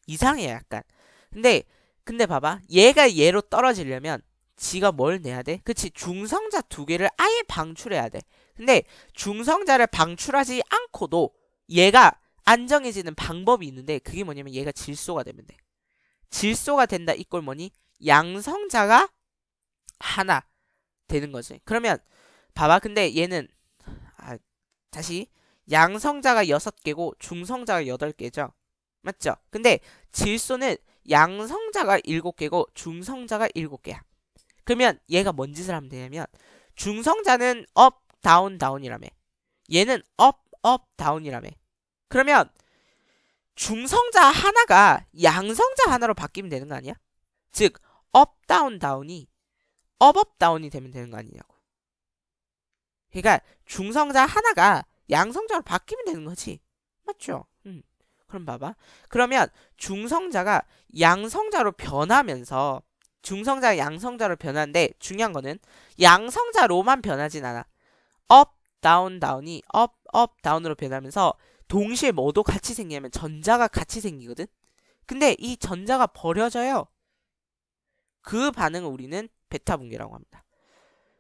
이상해 약간. 근데 봐봐. 얘가 얘로 떨어지려면 지가 뭘 내야 돼? 그치? 중성자 2개를 아예 방출해야 돼. 근데 중성자를 방출하지 않고도 얘가 안정해지는 방법이 있는데 그게 뭐냐면 얘가 질소가 되면 돼. 질소가 된다 이꼴 뭐니? 양성자가 하나 되는 거지. 그러면 봐봐. 근데 얘는 다시 양성자가 6개고 중성자가 8개죠. 맞죠? 근데 질소는 양성자가 7개고 중성자가 7개야. 그러면 얘가 뭔 짓을 하면 되냐면 중성자는 업, 다운, 다운이라며. 얘는 업, 업, 다운이라며. 그러면 중성자 하나가 양성자 하나로 바뀌면 되는 거 아니야? 즉 업, 다운, 다운이 업, 업, 다운이 되면 되는 거 아니냐고. 그러니까 중성자 하나가 양성자로 바뀌면 되는 거지. 맞죠? 그럼 봐봐. 그러면 중성자가 양성자로 변하면서 중성자가 양성자로 변하는데 중요한 거는 양성자로만 변하진 않아. 업, 다운, 다운이 업, 업, 다운으로 변하면서 동시에 뭐도 같이 생기냐면 전자가 같이 생기거든. 근데 이 전자가 버려져요. 그 반응을 우리는 베타 붕괴라고 합니다.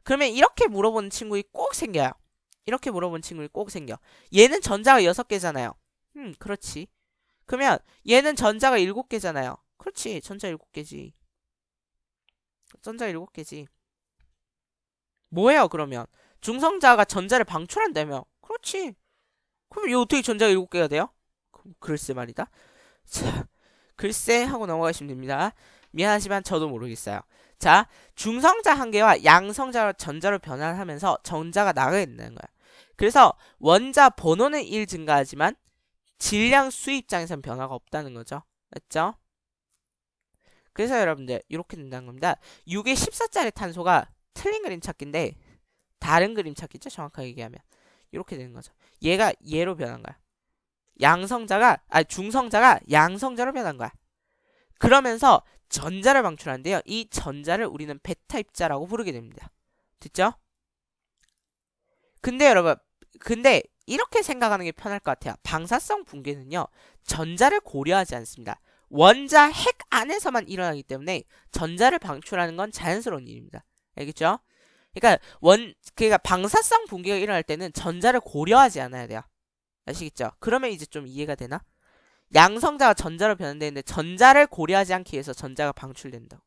그러면 이렇게 물어보는 친구가 꼭 생겨요. 이렇게 물어보는 친구가 꼭 생겨. 얘는 전자가 6개잖아요. 그렇지. 그러면 얘는 전자가 7개잖아요. 그렇지. 전자 7개지. 전자 7개지. 뭐예요 그러면? 중성자가 전자를 방출한다며. 그렇지. 그럼 얘 어떻게 전자가 7개가 돼요? 글쎄 말이다. 자, 글쎄 하고 넘어가시면 됩니다. 미안하지만 저도 모르겠어요. 자, 중성자 한 개와 양성자 전자로 변환하면서 전자가 나가게 된다는 거야. 그래서 원자 번호는 1 증가하지만 질량 수 입장에선 변화가 없다는 거죠. 맞죠? 그래서 여러분들 이렇게 된다는 겁니다. 6의 14짜리 탄소가 틀린 그림 찾기인데 다른 그림 찾기죠. 정확하게 얘기하면 이렇게 되는 거죠. 얘가 얘로 변한 거야. 중성자가 양성자로 변한 거야. 그러면서 전자를 방출하는데요. 이 전자를 우리는 베타 입자라고 부르게 됩니다. 됐죠? 근데 여러분, 이렇게 생각하는 게 편할 것 같아요. 방사성 붕괴는요, 전자를 고려하지 않습니다. 원자 핵 안에서만 일어나기 때문에 전자를 방출하는 건 자연스러운 일입니다. 알겠죠? 그러니까 방사성 붕괴가 일어날 때는 전자를 고려하지 않아야 돼요. 아시겠죠? 그러면 이제 좀 이해가 되나? 양성자가 전자로 변환되는데 전자를 고려하지 않기 위해서 전자가 방출된다.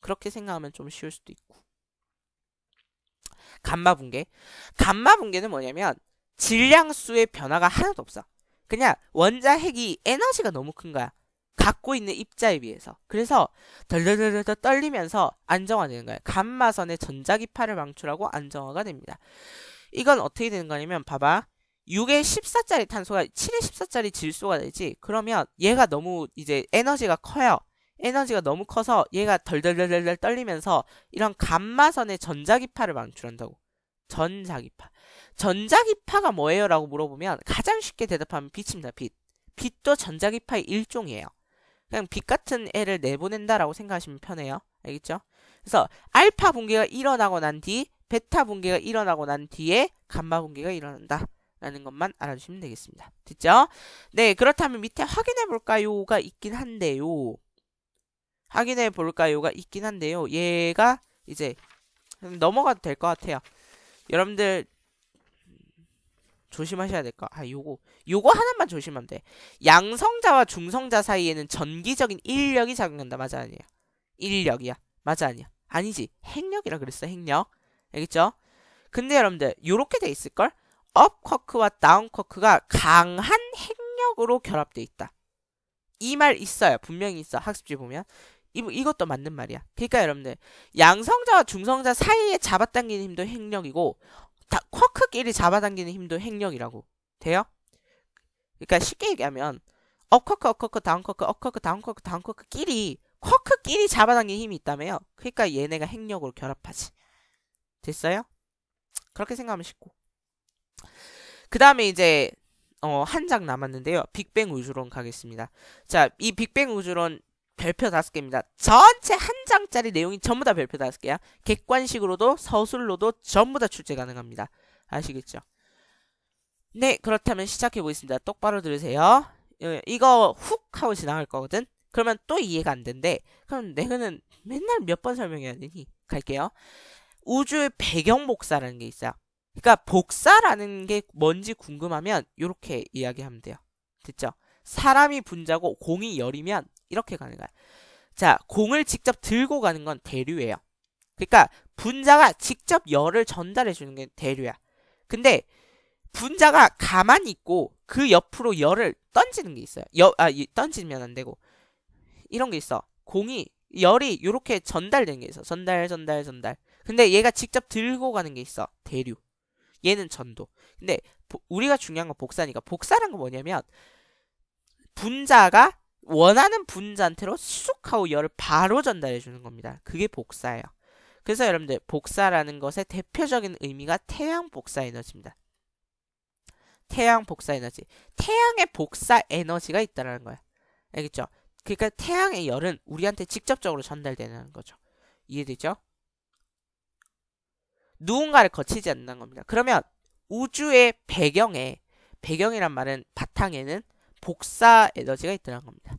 그렇게 생각하면 좀 쉬울 수도 있고. 감마 붕괴. 감마 붕괴는 뭐냐면 질량수의 변화가 하나도 없어. 그냥 원자 핵이 에너지가 너무 큰 거야. 갖고 있는 입자에 비해서. 그래서 덜덜덜덜 떨리면서 안정화되는 거야. 감마선의 전자기파를 방출하고 안정화가 됩니다. 이건 어떻게 되는 거냐면 봐봐. 6의 14짜리 탄소가 7의 14짜리 질소가 되지. 그러면 얘가 너무 이제 에너지가 커요. 에너지가 너무 커서 얘가 덜덜덜덜 떨리면서 이런 감마선의 전자기파를 방출한다고. 전자기파. 전자기파가 뭐예요? 라고 물어보면 가장 쉽게 대답하면 빛입니다. 빛. 빛도 전자기파의 일종이에요. 그냥 빛 같은 애를 내보낸다라고 생각하시면 편해요. 알겠죠? 그래서 알파 붕괴가 일어나고 난 뒤, 베타 붕괴가 일어나고 난 뒤에 감마 붕괴가 일어난다. 라는 것만 알아주시면 되겠습니다. 됐죠? 네, 그렇다면 밑에 확인해 볼까요가 있긴 한데요. 얘가 이제 넘어가도 될 것 같아요. 여러분들 조심하셔야 될 거. 요거 하나만 조심하면 돼. 양성자와 중성자 사이에는 전기적인 인력이 작용한다. 맞아 아니야? 인력이야. 맞아 아니야? 아니지. 핵력이라 그랬어. 핵력. 알겠죠? 근데 여러분들 요렇게 돼 있을걸? 업 쿼크와 다운 쿼크가 강한 핵력으로 결합돼 있다. 이 말 있어요. 분명히 있어. 학습지 보면. 이것도 맞는 말이야. 그러니까 여러분들 양성자와 중성자 사이에 잡아당기는 힘도 핵력이고 쿼크끼리 잡아당기는 힘도 핵력이라고 돼요? 그러니까 쉽게 얘기하면 업 쿼크, 업 쿼크, 다운 쿼크, 업 쿼크, 다운 쿼크, 다운 쿼크끼리 잡아당기는 힘이 있다며요. 그러니까 얘네가 핵력으로 결합하지. 됐어요? 그렇게 생각하면 쉽고. 그 다음에 이제 한 장 남았는데요. 빅뱅 우주론 가겠습니다. 자, 이 빅뱅 우주론 별표 5개입니다. 전체 한 장짜리 내용이 전부 다 별표 5개야. 객관식으로도 서술로도 전부 다 출제 가능합니다. 아시겠죠? 네, 그렇다면 시작해 보겠습니다. 똑바로 들으세요. 이거 훅 하고 지나갈 거거든. 그러면 또 이해가 안 된대. 그럼 내가는 맨날 몇 번 설명해야 되니? 갈게요. 우주의 배경 복사라는 게 있어요. 그러니까 복사라는 게 뭔지 궁금하면 이렇게 이야기하면 돼요. 됐죠? 사람이 분자고 공이 열이면 이렇게 가는 거야. 자, 공을 직접 들고 가는 건 대류예요. 그러니까 분자가 직접 열을 전달해 주는 게 대류야. 근데 분자가 가만히 있고 그 옆으로 열을 던지는 게 있어요. 던지면 안 되고 이런 게 있어. 공이 열이 이렇게 전달되는 게 있어. 전달. 근데 얘가 직접 들고 가는 게 있어. 대류. 얘는 전도. 근데 우리가 중요한 건 복사니까. 복사란 건 뭐냐면 분자가 원하는 분자한테로 쑥 하고 열을 바로 전달해 주는 겁니다. 그게 복사예요. 그래서 여러분들 복사라는 것의 대표적인 의미가 태양 복사 에너지입니다. 태양 복사 에너지. 태양의 복사 에너지가 있다는 거야. 알겠죠? 그러니까 태양의 열은 우리한테 직접적으로 전달되는 거죠. 이해되죠? 누군가를 거치지 않는 겁니다. 그러면 우주의 배경이란 말은 바탕에는 복사 에너지가 있다는 겁니다.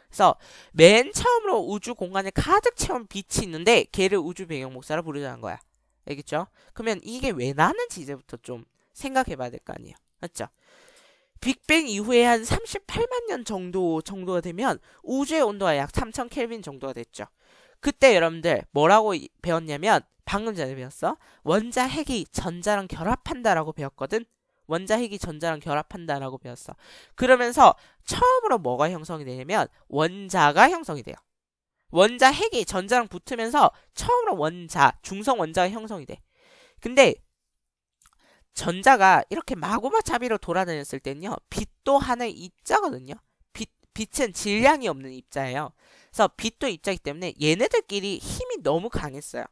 그래서 맨 처음으로 우주 공간을 가득 채운 빛이 있는데 걔를 우주 배경 복사라 부르자는 거야. 알겠죠? 그러면 이게 왜 나는지 이제부터 좀 생각해 봐야 될 거 아니에요. 맞죠? 빅뱅 이후에 한 38만 년 정도가 되면 우주의 온도가 약 3000 켈빈 정도가 됐죠. 그때 여러분들 뭐라고 배웠냐면 방금 전에 배웠어. 원자 핵이 전자랑 결합한다라고 배웠거든. 원자 핵이 전자랑 결합한다라고 배웠어. 그러면서 처음으로 뭐가 형성이 되냐면 원자가 형성이 돼요. 원자 핵이 전자랑 붙으면서 처음으로 중성 원자가 형성이 돼. 근데 전자가 이렇게 마구마차비로 돌아다녔을 때는요. 빛도 하나의 입자거든요. 빛은 질량이 없는 입자예요. 그래서 빛도 입자이기 때문에 얘네들끼리 힘이 너무 강했어요.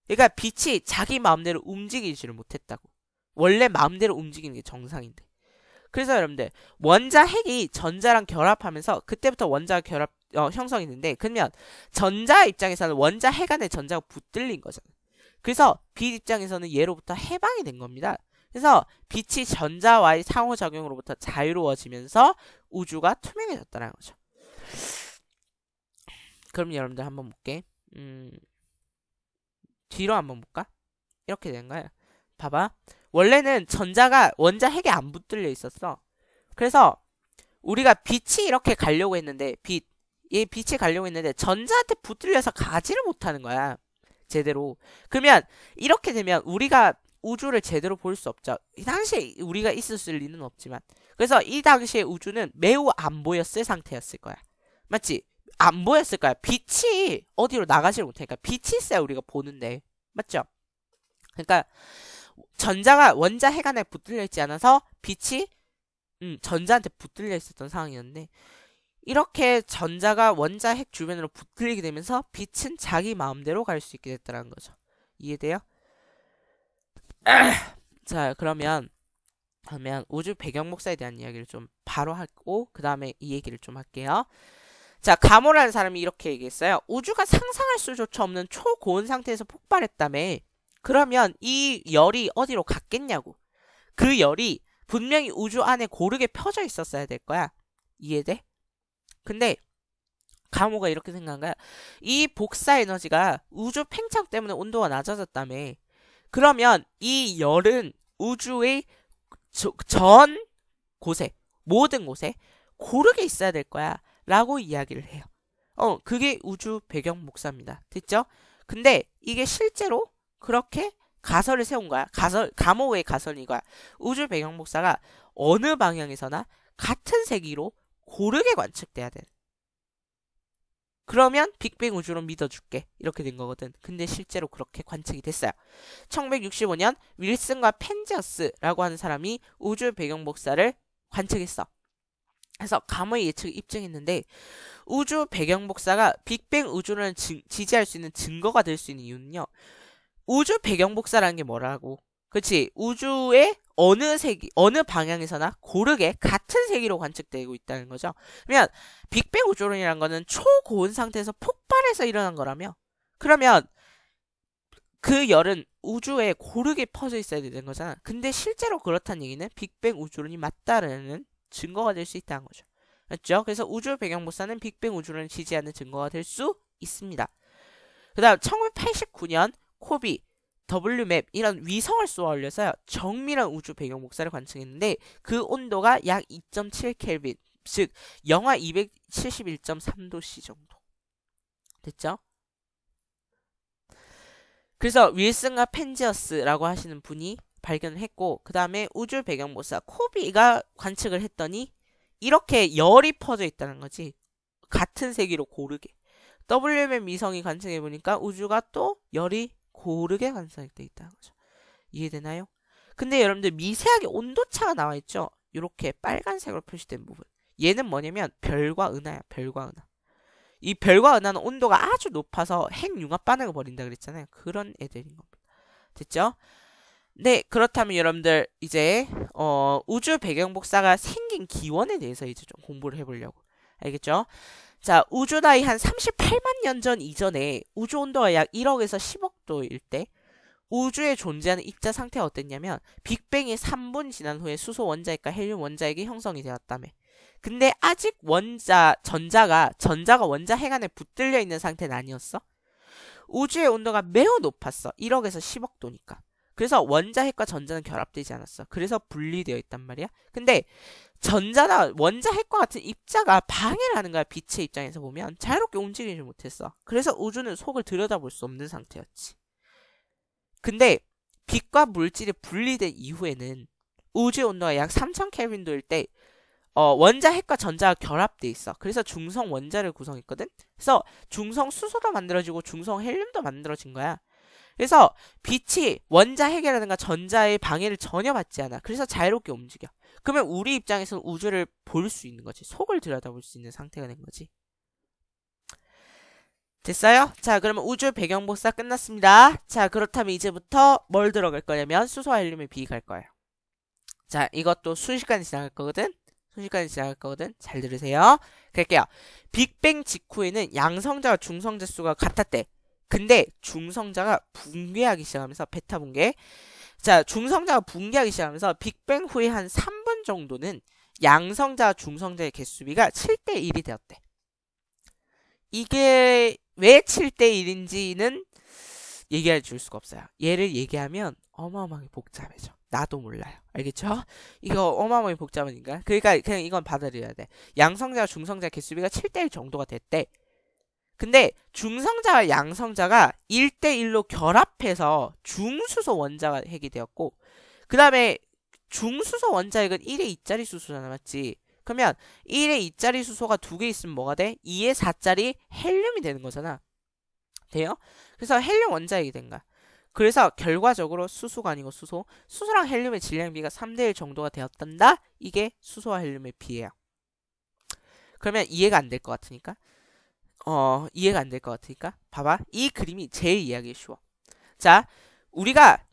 그러니까 빛이 자기 마음대로 움직이지를 못했다고. 원래 마음대로 움직이는 게 정상인데. 그래서 여러분들 원자 핵이 전자랑 결합하면서 그때부터 원자가 형성이 되는데 그러면 전자 입장에서는 원자 핵 안에 전자가 붙들린 거잖아요. 그래서 빛 입장에서는 얘로부터 해방이 된 겁니다. 그래서 빛이 전자와의 상호작용으로부터 자유로워지면서 우주가 투명해졌다는 거죠. 그럼 여러분들 한번 볼게. 뒤로 한번 볼까? 이렇게 되는 거야. 봐봐. 원래는 전자가 원자 핵에 안 붙들려 있었어. 그래서 우리가 빛이 이렇게 가려고 했는데 빛이 가려고 했는데 전자한테 붙들려서 가지를 못하는 거야. 제대로. 그러면 이렇게 되면 우리가 우주를 제대로 볼 수 없죠. 이 당시에 우리가 있었을 리는 없지만. 그래서 이 당시에 우주는 매우 안 보였을 상태였을 거야. 맞지? 안 보였을 거야. 빛이 어디로 나가지를 못하니까. 빛이 있어야 우리가 보는데. 맞죠? 그러니까 전자가 원자 핵 안에 붙들려 있지 않아서 빛이 전자한테 붙들려 있었던 상황이었는데 이렇게 전자가 원자 핵 주변으로 붙들리게 되면서 빛은 자기 마음대로 갈 수 있게 됐다는 거죠. 이해돼요? 자, 그러면 우주 배경 복사에 대한 이야기를 좀 바로 하고 그 다음에 이 얘기를 좀 할게요. 자, 가모라는 사람이 이렇게 얘기했어요. 우주가 상상할 수조차 없는 초고온 상태에서 폭발했다며. 그러면 이 열이 어디로 갔겠냐고. 그 열이 분명히 우주 안에 고르게 펴져 있었어야 될 거야. 이해돼? 근데 가모가 이렇게 생각한 거야. 이 복사 에너지가 우주 팽창 때문에 온도가 낮아졌다며. 그러면 이 열은 우주의 전 곳에, 모든 곳에 고르게 있어야 될 거야. 라고 이야기를 해요. 그게 우주 배경 복사입니다. 됐죠? 근데 이게 실제로 그렇게 가설을 세운 거야. 가모의 가설이 이거야. 우주 배경 복사가 어느 방향에서나 같은 세기로 고르게 관측돼야 돼. 그러면 빅뱅 우주로 믿어줄게. 이렇게 된 거거든. 근데 실제로 그렇게 관측이 됐어요. 1965년 윌슨과 펜지어스라고 하는 사람이 우주 배경 복사를 관측했어. 그래서 가모의 예측을 입증했는데 우주 배경 복사가 빅뱅 우주를 지지할 수 있는 증거가 될 수 있는 이유는요. 우주 배경 복사라는 게 뭐라고? 그렇지. 우주의 어느 방향에서나 고르게 같은 세기로 관측되고 있다는 거죠. 그러면 빅뱅 우주론이라는 거는 초고온 상태에서 폭발해서 일어난 거라며. 그러면 그 열은 우주에 고르게 퍼져 있어야 되는 거잖아. 근데 실제로 그렇다는 얘기는 빅뱅 우주론이 맞다라는 증거가 될 수 있다는 거죠. 맞죠? 그래서 우주 배경 복사는 빅뱅 우주론을 지지하는 증거가 될 수 있습니다. 그 다음 1989년 코비 WMAP 이런 위성을 쏘아 올려서요. 정밀한 우주 배경 복사를 관측했는데 그 온도가 약 2.7켈빈, 즉 영하 271.3도C 정도. 됐죠? 그래서 윌슨과 펜지어스라고 하시는 분이 발견을 했고 그 다음에 우주 배경 복사 코비가 관측을 했더니 이렇게 열이 퍼져 있다는 거지. 같은 세기로 고르게. WMAP 위성이 관측해보니까 우주가 또 열이 고르게 관측돼 있다는 거죠. 이해되나요? 근데 여러분들 미세하게 온도차가 나와있죠? 이렇게 빨간색으로 표시된 부분. 얘는 뭐냐면 별과 은하야. 별과 은하. 이 별과 은하는 온도가 아주 높아서 핵융합 반응을 벌인다 그랬잖아요. 그런 애들인 겁니다. 됐죠? 네, 그렇다면 여러분들 이제 우주 배경 복사가 생긴 기원에 대해서 이제 좀 공부를 해보려고. 알겠죠? 자, 우주 나이 한 38만 년 전 이전에 우주 온도가 약 1억에서 10억 도일 때 우주에 존재하는 입자 상태가 어땠냐면 빅뱅이 3분 지난 후에 수소 원자핵과 헬륨 원자핵이 형성이 되었다며. 근데 아직 전자가 원자 핵 안에 붙들려 있는 상태는 아니었어. 우주의 온도가 매우 높았어. 1억에서 10억 도니까. 그래서 원자핵과 전자는 결합되지 않았어. 그래서 분리되어 있단 말이야. 근데 전자나 원자핵과 같은 입자가 방해를 하는 거야. 빛의 입장에서 보면 자유롭게 움직이지 못했어. 그래서 우주는 속을 들여다볼 수 없는 상태였지. 근데 빛과 물질이 분리된 이후에는 우주의 온도가 약 3000켈빈도일 때 원자핵과 전자가 결합돼 있어. 그래서 중성 원자를 구성했거든. 그래서 중성 수소도 만들어지고 중성 헬륨도 만들어진 거야. 그래서 빛이 원자핵이라든가 전자의 방해를 전혀 받지 않아. 그래서 자유롭게 움직여. 그러면 우리 입장에서는 우주를 볼 수 있는 거지. 속을 들여다볼 수 있는 상태가 된 거지. 됐어요? 자, 그러면 우주 배경 복사 끝났습니다. 자, 그렇다면 이제부터 뭘 들어갈 거냐면 수소와 헬륨의 비기 갈 거예요. 자, 이것도 순식간에 지나갈 거거든. 잘 들으세요. 그럴게요. 빅뱅 직후에는 양성자와 중성자 수가 같았대. 근데 중성자가 붕괴하기 시작하면서 베타 붕괴. 자, 중성자가 붕괴하기 시작하면서 빅뱅 후에 한 3분 정도는 양성자와 중성자의 개수비가 7대1이 되었대. 이게 왜 7대1인지는 얘기해 줄 수가 없어요. 얘를 얘기하면 어마어마하게 복잡해져. 나도 몰라요. 알겠죠? 이거 어마어마하게 복잡하니까. 그러니까 그냥 이건 받아들여야 돼. 양성자와 중성자 개수비가 7대1 정도가 됐대. 근데 중성자와 양성자가 1대1로 결합해서 중수소 원자가 핵이 되었고 그 다음에 중수소 원자핵은 1의 2짜리 수소잖아. 맞지? 그러면 1의 2짜리 수소가 2개 있으면 뭐가 돼? 2의 4짜리 헬륨이 되는 거잖아. 돼요? 그래서 헬륨 원자핵이 된 거야. 그래서 결과적으로 수소가 아니고 수소랑 헬륨의 질량비가 3대1 정도가 되었단다. 이게 수소와 헬륨의 비예요. 그러면 이해가 안 될 것 같으니까 봐봐. 이 그림이 제일 이해하기 쉬워. 자, 우리가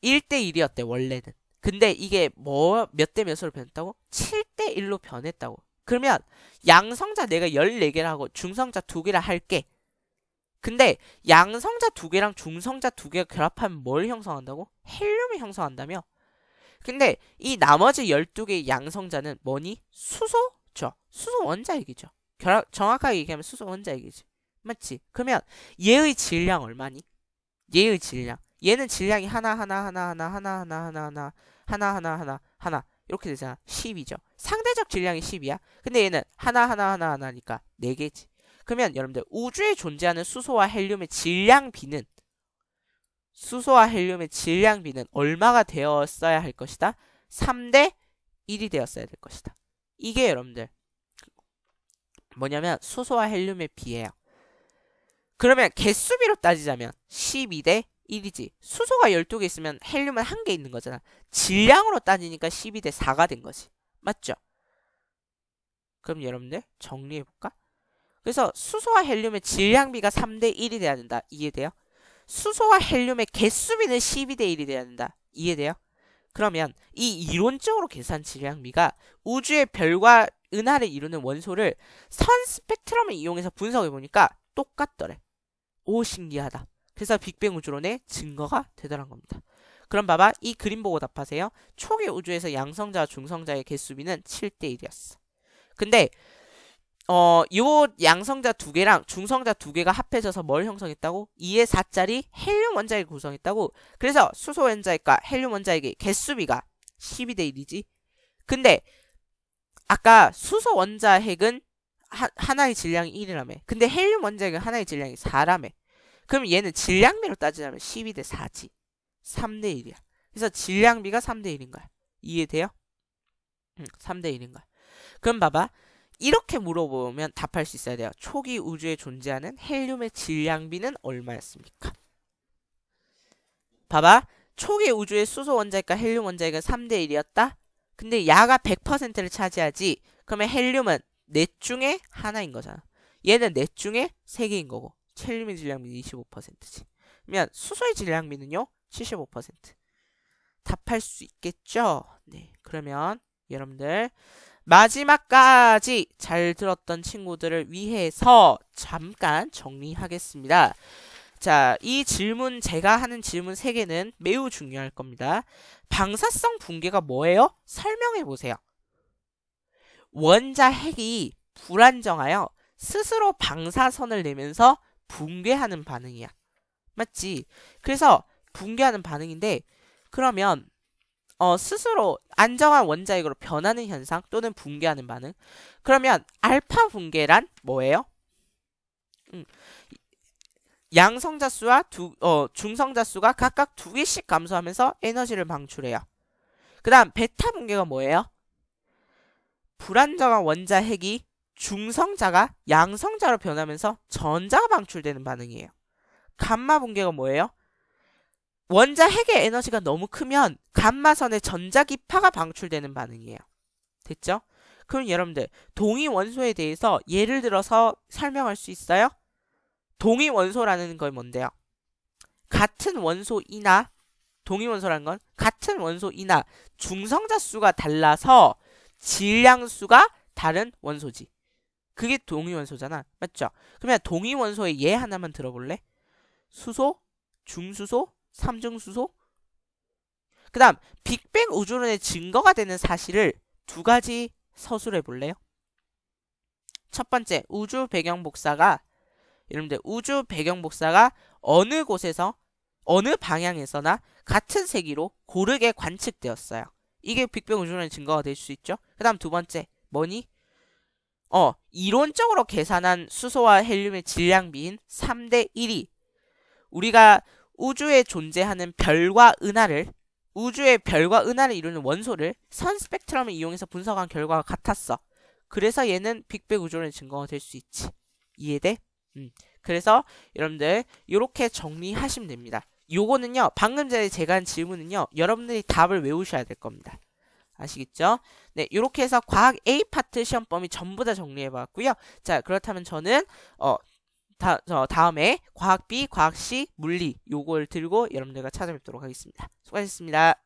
1대1이었대 원래는. 근데 이게 몇 대 몇으로 변했다고? 7대1로 변했다고. 그러면 양성자 내가 14개를 하고 중성자 2개를 할게. 근데 양성자 2개랑 중성자 2개가 결합하면 뭘 형성한다고? 헬륨을 형성한다며? 근데 이 나머지 12개의 양성자는 뭐니? 수소죠. 수소 원자핵이죠. 정확하게 얘기하면 수소 원자핵이지. 맞지? 그러면 얘의 질량 얼마니? 얘의 질량. 얘는 질량이 하나 이렇게 되잖아. 10이죠. 상대적 질량이 10이야. 근데 얘는 하나니까 4개지. 그러면 여러분들 우주에 존재하는 수소와 헬륨의 질량비는 얼마가 되었어야 할 것이다? 3대1이 되었어야 될 것이다. 이게 여러분들 뭐냐면 수소와 헬륨의 비예요. 그러면 개수비로 따지자면 12대1이지. 수소가 12개 있으면 헬륨은 1개 있는 거잖아. 질량으로 따지니까 12대4가 된 거지. 맞죠? 그럼 여러분들 정리해볼까? 그래서 수소와 헬륨의 질량비가 3대1이 돼야 된다. 이해돼요? 수소와 헬륨의 개수비는 12대1이 돼야 된다. 이해돼요? 그러면 이 이론적으로 계산 질량비가 우주의 별과 은하를 이루는 원소를 선 스펙트럼을 이용해서 분석해보니까 똑같더래. 오, 신기하다. 그래서 빅뱅 우주론의 증거가 되더란 겁니다. 그럼 봐봐. 이 그림 보고 답하세요. 초기 우주에서 양성자와 중성자의 개수비는 7대1이었어. 근데 요 양성자 두 개랑 중성자 두 개가 합해져서 뭘 형성했다고? 2의 4짜리 헬륨 원자핵을 구성했다고. 그래서 수소 원자핵과 헬륨 원자핵의 개수비가 12대 1이지. 근데 아까 수소 원자핵은 하나의 질량이 1이라며. 근데 헬륨 원자핵은 하나의 질량이 4라며. 그럼 얘는 질량비로 따지자면 12대 4지. 3대 1이야. 그래서 질량비가 3대 1인 거야. 이해돼요? 3대 1인 거야. 그럼 봐봐. 이렇게 물어보면 답할 수 있어야 돼요. 초기 우주에 존재하는 헬륨의 질량비는 얼마였습니까? 봐봐. 초기 우주의 수소 원자핵과 헬륨 원자핵은 3대 1이었다? 근데 야가 100%를 차지하지. 그러면 헬륨은 넷 중에 하나인 거잖아. 얘는 넷 중에 3개인 거고. 헬륨의 질량비는 25%지. 그러면 수소의 질량비는요? 75%. 답할 수 있겠죠? 네. 그러면 여러분들 마지막까지 잘 들었던 친구들을 위해서 잠깐 정리하겠습니다. 자, 이 질문, 제가 하는 질문 3개는 매우 중요할 겁니다. 방사성 붕괴가 뭐예요? 설명해 보세요. 원자핵이 불안정하여 스스로 방사선을 내면서 붕괴하는 반응이야. 맞지? 그래서 붕괴하는 반응인데, 그러면 스스로 안정한 원자핵으로 변하는 현상 또는 붕괴하는 반응. 그러면 알파 붕괴란 뭐예요? 양성자 수와 중성자 수가 각각 2개씩 감소하면서 에너지를 방출해요. 그 다음 베타 붕괴가 뭐예요? 불안정한 원자핵이 중성자가 양성자로 변하면서 전자가 방출되는 반응이에요. 감마 붕괴가 뭐예요? 원자핵의 에너지가 너무 크면 감마선의 전자기파가 방출되는 반응이에요. 됐죠? 그럼 여러분들 동위 원소에 대해서 예를 들어서 설명할 수 있어요? 동위 원소라는 건 뭔데요? 같은 원소이나 동위 원소라는 건 같은 원소이나 중성자 수가 달라서 질량수가 다른 원소지. 그게 동위 원소잖아. 맞죠? 그러면 동위 원소의 예 하나만 들어볼래? 수소, 중수소, 삼중수소. 그 다음 빅뱅 우주론의 증거가 되는 사실을 2가지 서술해 볼래요? 첫 번째, 우주 배경 복사가 여러분들 우주 배경 복사가 어느 곳에서 어느 방향에서나 같은 세기로 고르게 관측되었어요. 이게 빅뱅 우주론의 증거가 될 수 있죠. 그 다음 2번째 뭐니? 이론적으로 계산한 수소와 헬륨의 질량비인 3대 1이 우리가 우주에 존재하는 별과 은하를 우주의 별과 은하를 이루는 원소를 선 스펙트럼을 이용해서 분석한 결과가 같았어. 그래서 얘는 빅뱅 우주론의 증거가 될 수 있지. 이해돼? 그래서 여러분들 이렇게 정리하시면 됩니다. 요거는요. 방금 전에 제가 한 질문은요. 여러분들이 답을 외우셔야 될 겁니다. 아시겠죠? 네, 이렇게 해서 과학 A 파트 시험 범위 전부 다 정리해봤고요. 자, 그렇다면 저는 다음에 과학 B, 과학 C, 물리 요걸 들고 여러분들과 찾아뵙도록 하겠습니다. 수고하셨습니다.